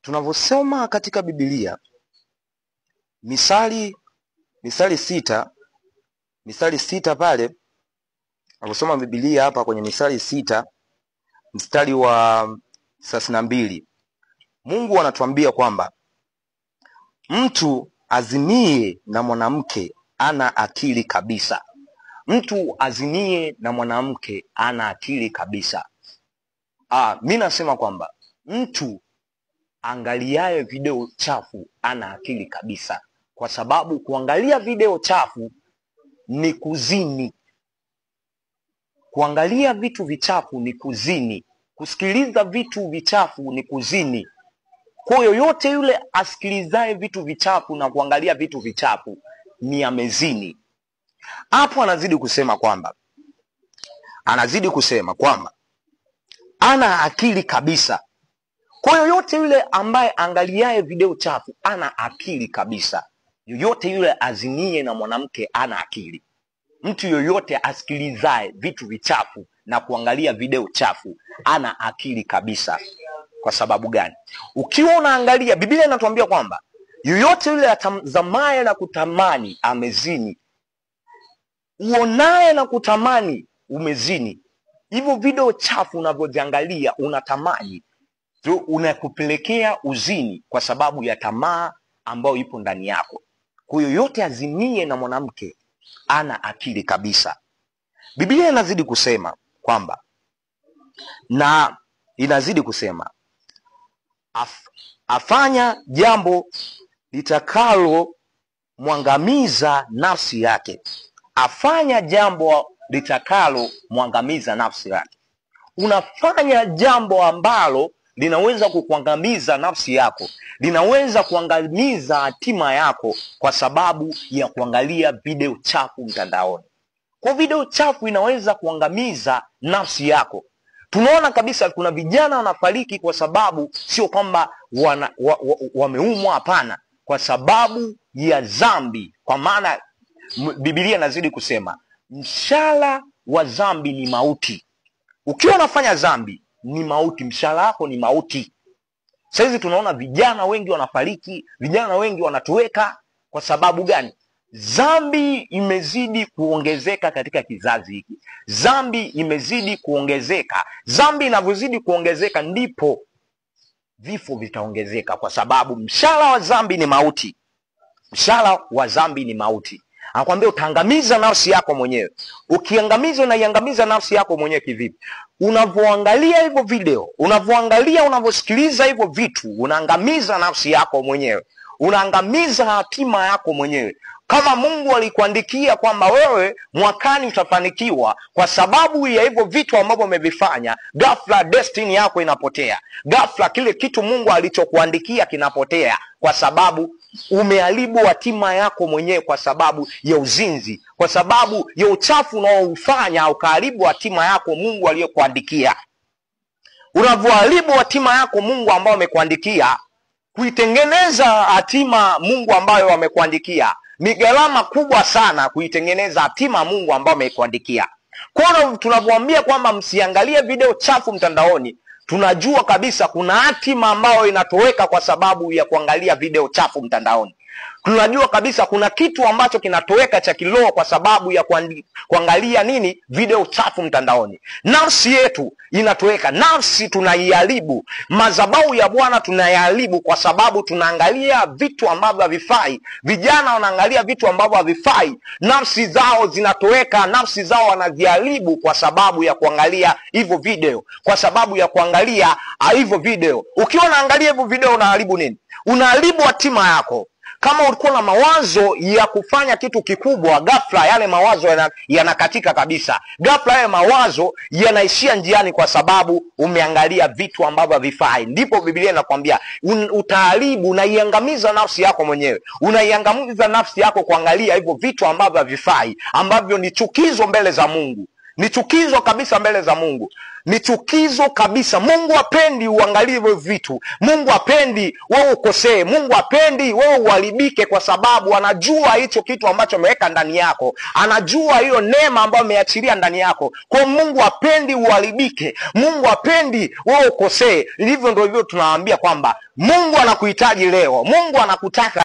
Tunavyosoma katika Biblia misali sita pale, naposoma Biblia hapa kwenye misali 6 mstari wa 32, Mungu anatuambia kwamba mtu azinie na mwanamke ana akili kabisa. Mtu azinie na mwanamke ana akili kabisa. Mimi nasema kwamba mtu angaliaye video chafu ana akili kabisa, kwa sababu kuangalia video chafu ni kuzini. Kuangalia vitu vichafu ni kuzini. Kusikiliza vitu vichafu ni kuzini. Kwa yoyote yule asikilizaye vitu vichafu na kuangalia vitu vichafu ni amezini. Hapo anazidi kusema kwamba ana akili kabisa. Kwa yoyote yule ambaye angaliaye video chafu ana akili kabisa. Yoyote yule azinie na mwanamke ana akili. Mtu yoyote asikilizaye vitu vichafu na kuangalia video chafu ana akili kabisa. Kwa sababu gani? Ukiwa unaangalia, Biblia inatuambia kwamba yoyote yule atazamaye na kutamani amezini. Uonaye na kutamani umezini. Hivyo video chafu unavyoziangalia unatamani, unakupelekea uzini kwa sababu ya tamaa ambayo ipo ndani yako. Kwa yoyote azinie na mwanamke ana akili kabisa. Biblia inazidi kusema kwamba, na inazidi kusema afanya jambo litakalo mwangamiza nafsi yake. Afanya jambo litakalo mwangamiza nafsi yake. Unafanya jambo ambalo linaweza kukuangamiza nafsi yako, linaweza kuangamiza hatima yako kwa sababu ya kuangalia video chafu mtandaoni. Kwa video chafu inaweza kuangamiza nafsi yako. Tunaona kabisa kuna vijana wanafariki kwa sababu sio kwamba wameumwa, hapana, kwa sababu ya dhambi. Kwa maana Biblia inazidi kusema mshahara wa dhambi ni mauti. Ukiwa unafanya dhambi ni mauti, mshahara wako ni mauti. Sasa hizi tunaona vijana wengi wanafariki, vijana wengi wanatoweka. Kwa sababu gani? Dhambi imezidi kuongezeka katika kizazi hiki. Dhambi imezidi kuongezeka. Dhambi inavyozidi kuongezeka ndipo vifo vitaongezeka, kwa sababu mshahara wa dhambi ni mauti. Mshahara wa dhambi ni mauti. Anakuambia utaangamiza nafsi yako mwenyewe. Ukiangamiza, unaiangamiza nafsi yako mwenyewe kivipi? Unavyoangalia hivyo video, unavyosikiliza hivyo vitu, unaangamiza nafsi yako mwenyewe. Unaangamiza hatima yako mwenyewe. Kama Mungu alikuandikia kwamba wewe mwakani utafanikiwa, kwa sababu ya hivyo vitu ambavyo umevifanya, ghafla destiny yako inapotea. Ghafla kile kitu Mungu alichokuandikia kinapotea, kwa sababu umeharibu hatima yako mwenyewe kwa sababu ya uzinzi, kwa sababu ya uchafu unaoufanya ukaharibu hatima yako Mungu aliyokuandikia. Unavyoharibu hatima yako Mungu ambayo amekuandikia, kuitengeneza hatima Mungu ambayo amekuandikia ni gharama kubwa sana, kuitengeneza hatima Mungu ambayo amekuandikia. Kwa hiyo tunavyoambia kwamba msiangalie video chafu mtandaoni, tunajua kabisa kuna hatima ambayo inatoweka kwa sababu ya kuangalia video chafu mtandaoni. Tunajua kabisa kuna kitu ambacho kinatoweka cha kiroho kwa sababu ya kuangalia nini? Video chafu mtandaoni. Nafsi yetu inatoweka, nafsi tunaiharibu. Madhabahu ya Bwana tunaiharibu kwa sababu tunaangalia vitu ambavyo havifai. Vijana wanaangalia vitu ambavyo havifai, nafsi zao zinatoweka, nafsi zao wanaziharibu kwa sababu ya kuangalia hivyo video, kwa sababu ya kuangalia hivyo video. Ukiwa unaangalia hivyo video unaharibu nini? Unaharibu hatima yako. Kama ulikuwa na mawazo ya kufanya kitu kikubwa, ghafla yale mawazo yanakatika kabisa. Ghafla yale mawazo yanaishia njiani kwa sababu umeangalia vitu ambavyo havifai. Ndipo Biblia inakwambia utaharibu, unaiangamiza nafsi yako mwenyewe. Unaiangamiza nafsi yako kuangalia hivyo vitu ambavyo havifai, ambavyo ni chukizo mbele za Mungu. Ni chukizo kabisa mbele za Mungu. Ni chukizo kabisa. Mungu hapendi uangalie vitu. Mungu hapendi wewe ukosee. Mungu hapendi wewe uharibike, kwa sababu anajua hicho kitu ambacho ameweka ndani yako. Anajua hiyo neema ambayo ameachilia ndani yako. Kwa Mungu hapendi uharibike. Mungu hapendi wewe ukosee. Hivyo ndio tunawaambia kwamba Mungu anakuhitaji leo. Mungu anakutaka